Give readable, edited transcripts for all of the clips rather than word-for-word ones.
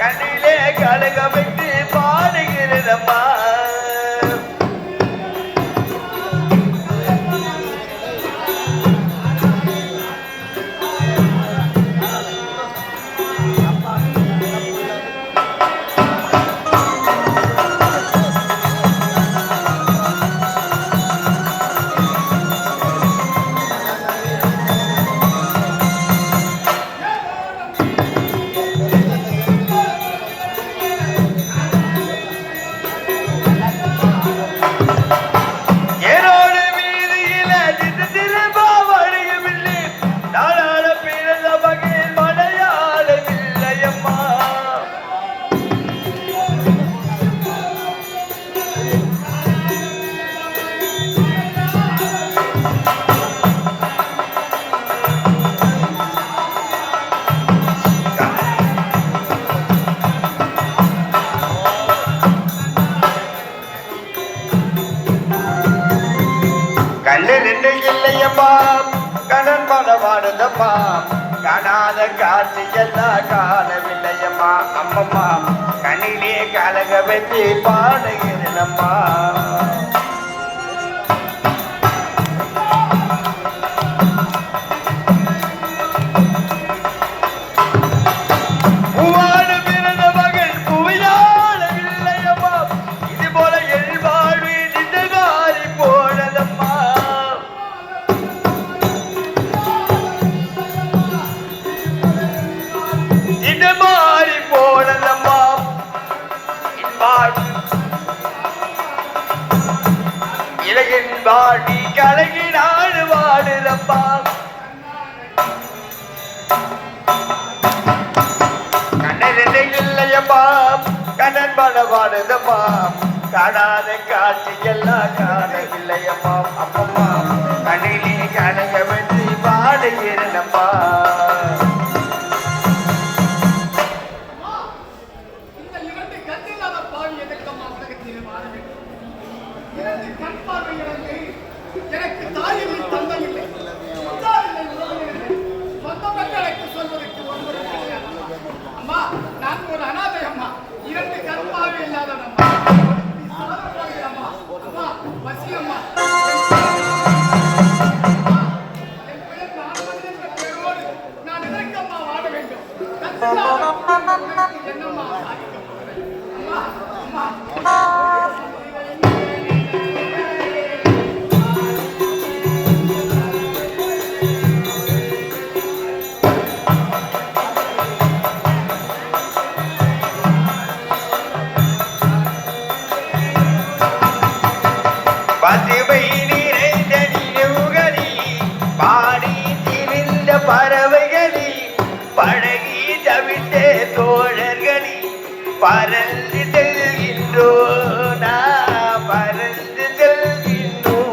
கண்ணிலே கலகமிட்டு பாடுகிறதம்மா. இல்லையம்மா கடன் பணமானதம்மா காணாத காட்சி எல்லாம் காணவில்லையம்மா. அம்மம்மா கண்ணிலே கலக வச்சு பாடுகிறேனம்மா. வாடி கலகினாடு வாடுதப்பா. கண்ணனை இல்லையப்பா கண்ணன் பல வாடுதப்பா. காணாத காட்சி எல்லாம் காணவில்லையப்பா. அப்பம்மா கண்ணிலே கலக வச்சு பாடுகிறேனப்பா. எனக்கு தாயும் தந்தை இல்லை, சொந்தங்களுக்கு சொல்வதற்கு ஒன்று அம்மா. நான் ஒரு அனாதை அம்மா, 2 கற்பாவே இல்லாதவம்மா. அம்மா அம்மா வசியம்மா என் பெயர் நான்மதி என்ற பெயரோடு நான் எதற்கம்மா வாழ வேண்டும்? என்னம்மா சாதிக்க போகிறேன்? அம்மா அம்மா பசுமை நிறைந்த நினைவுகளில் பாடி திரிந்த பறவைகளில் பழகி தவித்த தோழர்களில் பறந்து செல்கின்றோம் நாம் பறந்து செல்கின்றோம்.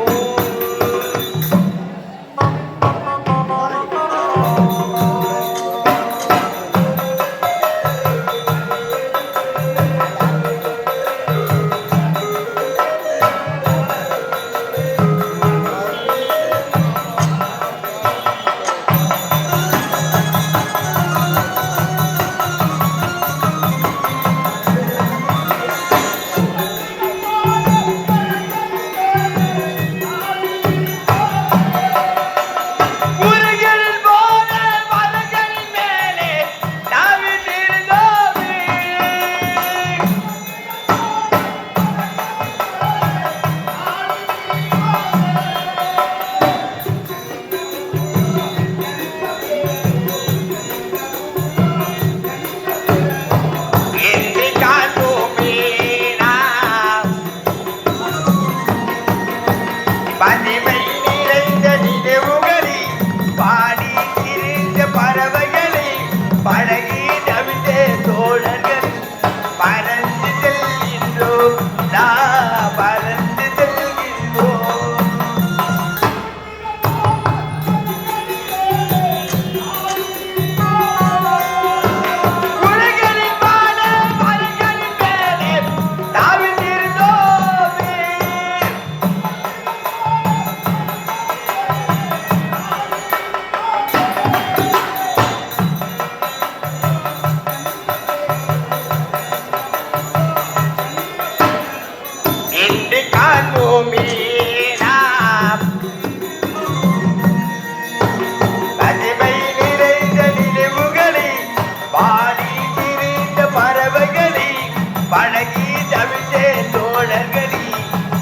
பழகி தவித்தே தோழர்களி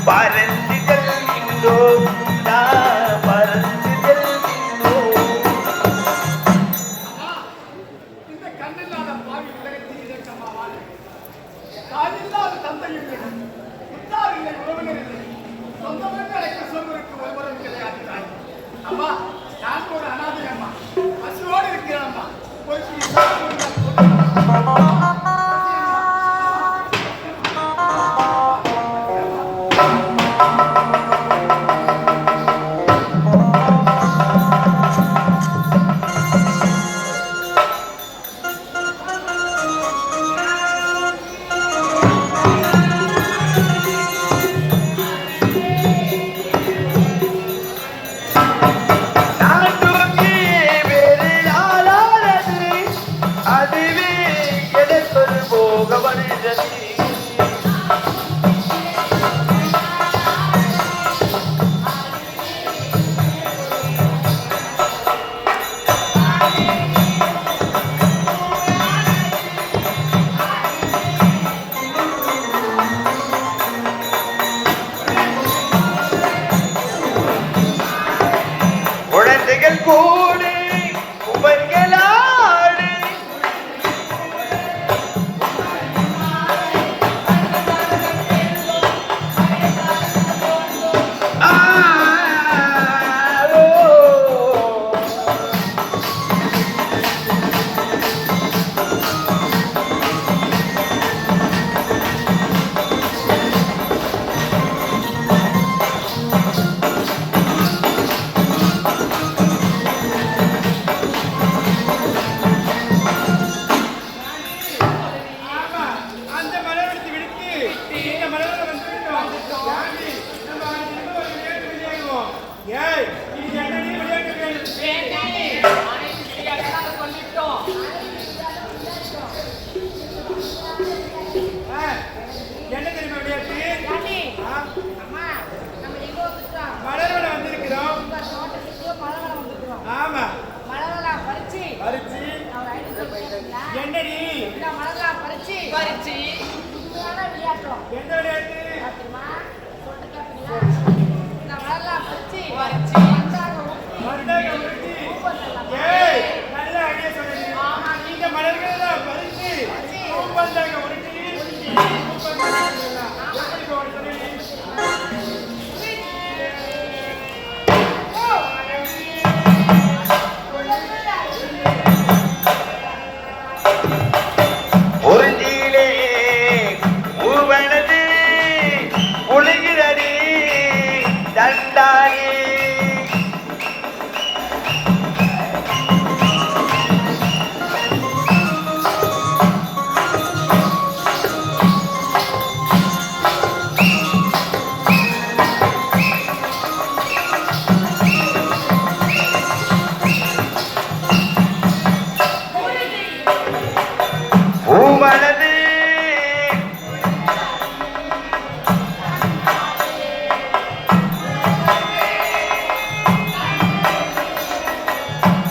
பறந்து செல்கின்றோம் பறந்து செல்கின்றோம். இந்த கண்ணில்லாத பாவி உலகத்தில் இலக்கமா வாழ தாயில்லாத தந்தையும் இல்லை, உற்றார் இல்லை, உறவினர் இல்லை, சொந்தமென்று அழைக்க சொல்வதற்கு ஒருவரும் கிடையாது தாய். அம்மா, நான் ஒரு அனாதை அம்மா, பசுவோடு இருக்கிறேன் அம்மா. ஒரு குழந்தைகள் கூடு குமர்களாடு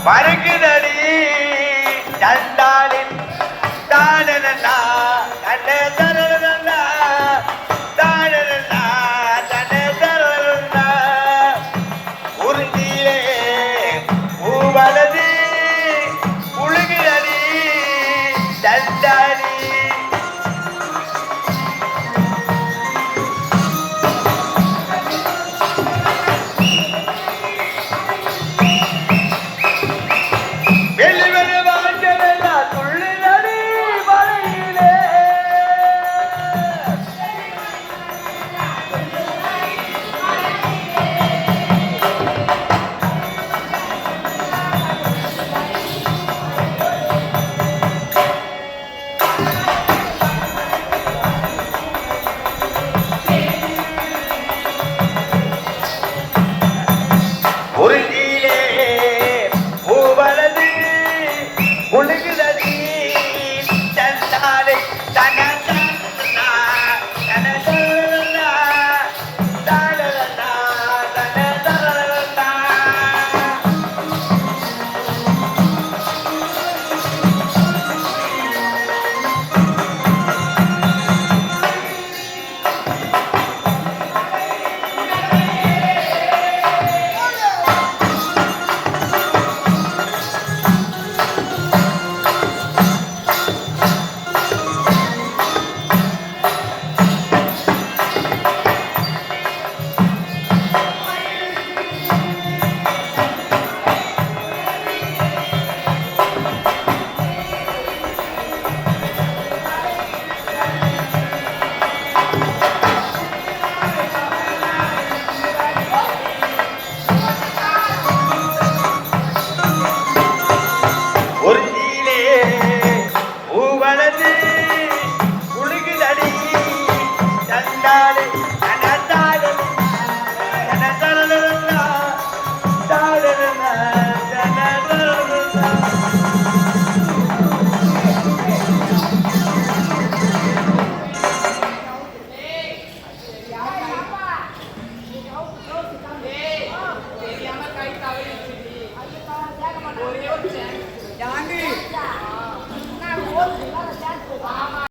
பறக்குதடி தண்டாளின் தானனா தன்னை தரலா தானனா தன்னை தரலா உறுதியிலே பூவலது உழுகுதடி தண்டாளி